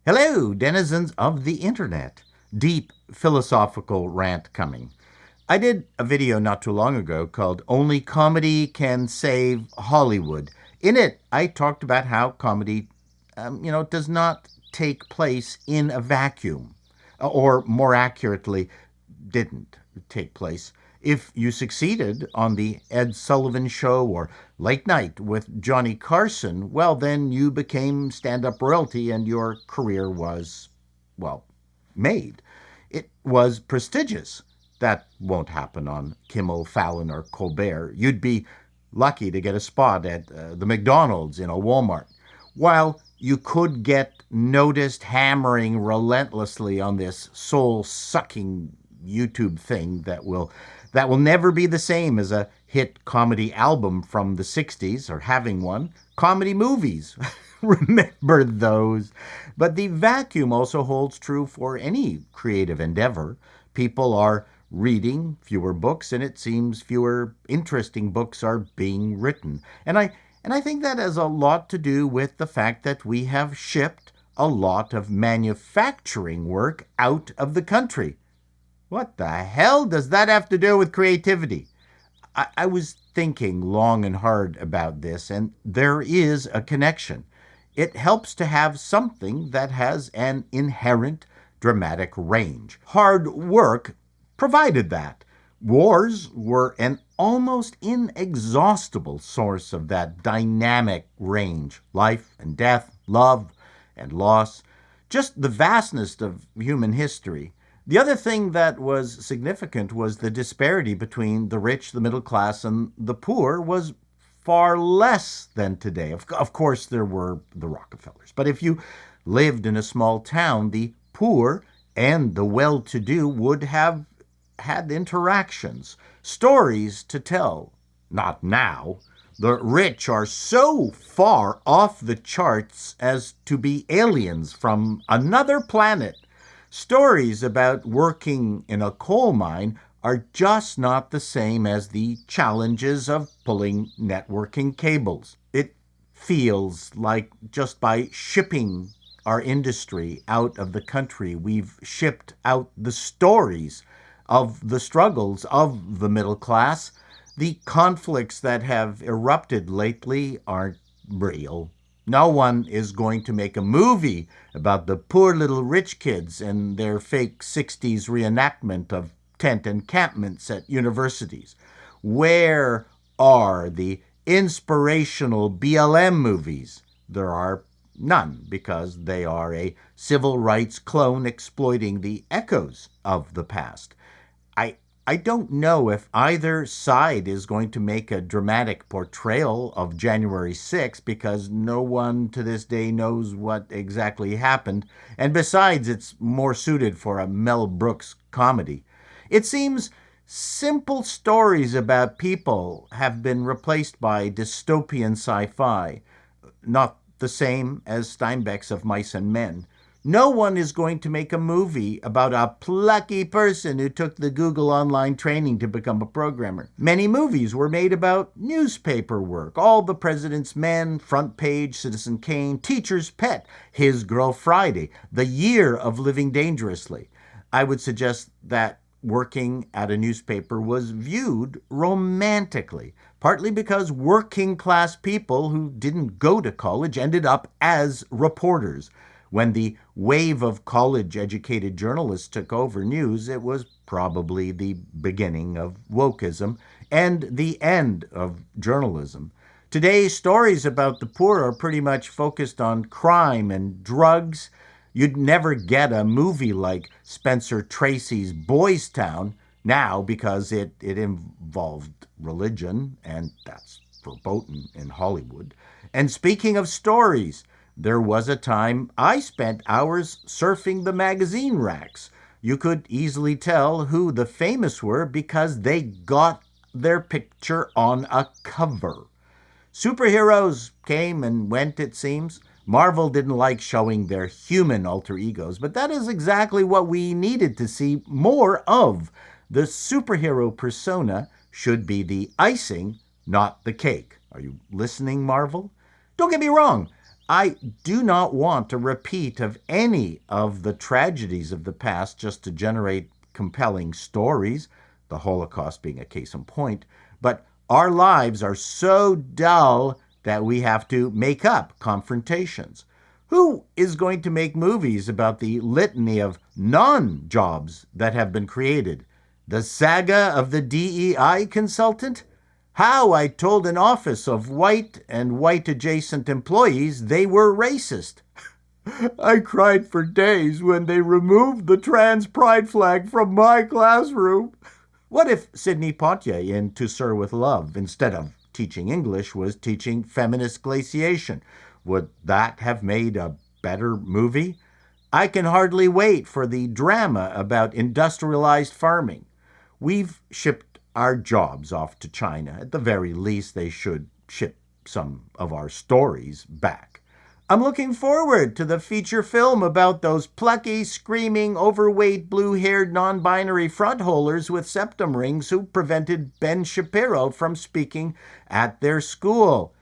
Hello, denizens of the internet. Deep philosophical rant coming. I did a video not too long ago called Only Comedy Can Save Hollywood. In it, I talked about how comedy, does not take place in a vacuum, or more accurately, didn't take place. If you succeeded on the Ed Sullivan Show or Late Night with Johnny Carson, well, then you became stand up royalty and your career was, well, made. It was prestigious. That won't happen on Kimmel, Fallon, or Colbert. You'd be lucky to get a spot at the McDonald's in a Walmart. While you could get noticed hammering relentlessly on this soul sucking YouTube thing that will never be the same as a hit comedy album from the 60s or having one. Comedy movies. Remember those. But the vacuum also holds true for any creative endeavor. People are reading fewer books, and it seems fewer interesting books are being written. And I think that has a lot to do with the fact that we have shipped a lot of manufacturing work out of the country. What the hell does that have to do with creativity? I was thinking long and hard about this, and there is a connection. It helps to have something that has an inherent dramatic range. Hard work provided that. Wars were an almost inexhaustible source of that dynamic range. Life and death, love and loss, just the vastness of human history. The other thing that was significant was the disparity between the rich, the middle class, and the poor was far less than today. Of course, there were the Rockefellers. But if you lived in a small town, the poor and the well to do would have had interactions, stories to tell. Not now. The rich are so far off the charts as to be aliens from another planet. Stories about working in a coal mine are just not the same as the challenges of pulling networking cables. It feels like just by shipping our industry out of the country, we've shipped out the stories of the struggles of the middle class. The conflicts that have erupted lately aren't real. No one is going to make a movie about the poor little rich kids and their fake 60s reenactment of tent encampments at universities. Where are the inspirational BLM movies? There are none, because they are a civil rights clone exploiting the echoes of the past. I I don't know if either side is going to make a dramatic portrayal of January 6th, because no one to this day knows what exactly happened, and besides, it's more suited for a Mel Brooks comedy. It seems simple stories about people have been replaced by dystopian sci fi, not the same as Steinbeck's Of Mice and Men. No one is going to make a movie about a plucky person who took the Google online training to become a programmer. Many movies were made about newspaper work. All the President's Men, Front Page, Citizen Kane, Teacher's Pet, His Girl Friday, The Year of Living Dangerously. I would suggest that working at a newspaper was viewed romantically, partly because working class people who didn't go to college ended up as reporters. When the wave of college educated journalists took over news, it was probably the beginning of wokeism and the end of journalism. Today's stories about the poor are pretty much focused on crime and drugs. You'd never get a movie like Spencer Tracy's Boys Town now, because it involved religion, and that's verboten in Hollywood. And speaking of stories, there was a time I spent hours surfing the magazine racks. You could easily tell who the famous were because they got their picture on a cover. Superheroes came and went, it seems. Marvel didn't like showing their human alter egos, but that is exactly what we needed to see more of. The superhero persona should be the icing, not the cake. Are you listening, Marvel? Don't get me wrong. I do not want a repeat of any of the tragedies of the past just to generate compelling stories, the Holocaust being a case in point, but our lives are so dull that we have to make up confrontations. Who is going to make movies about the litany of non jobs that have been created? The saga of the DEI consultant? How I told an office of white and white adjacent employees they were racist. I cried for days when they removed the trans pride flag from my classroom. What if Sidney Poitier in To Sir with Love, instead of teaching English, was teaching feminist glaciation? Would that have made a better movie? I can hardly wait for the drama about industrialized farming. We've shipped our jobs off to China. At the very least, they should ship some of our stories back. I'm looking forward to the feature film about those plucky, screaming, overweight, blue-haired, non-binary front holders with septum rings who prevented Ben Shapiro from speaking at their school.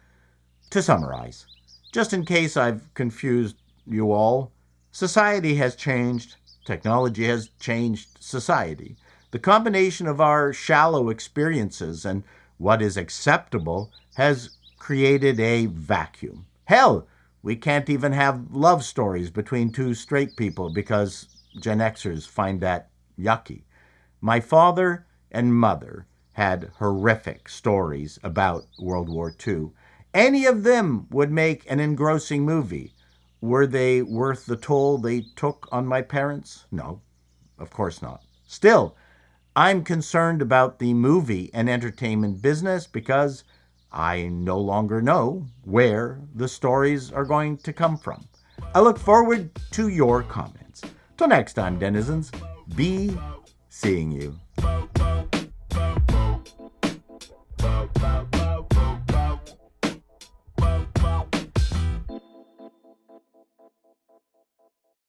To summarize, just in case I've confused you all, society has changed, technology has changed society. The combination of our shallow experiences and what is acceptable has created a vacuum. Hell, we can't even have love stories between two straight people because Gen Xers find that yucky. My father and mother had horrific stories about World War II. Any of them would make an engrossing movie. Were they worth the toll they took on my parents? No, of course not. Still, I'm concerned about the movie and entertainment business because I no longer know where the stories are going to come from. I look forward to your comments. Till next time, denizens, be seeing you.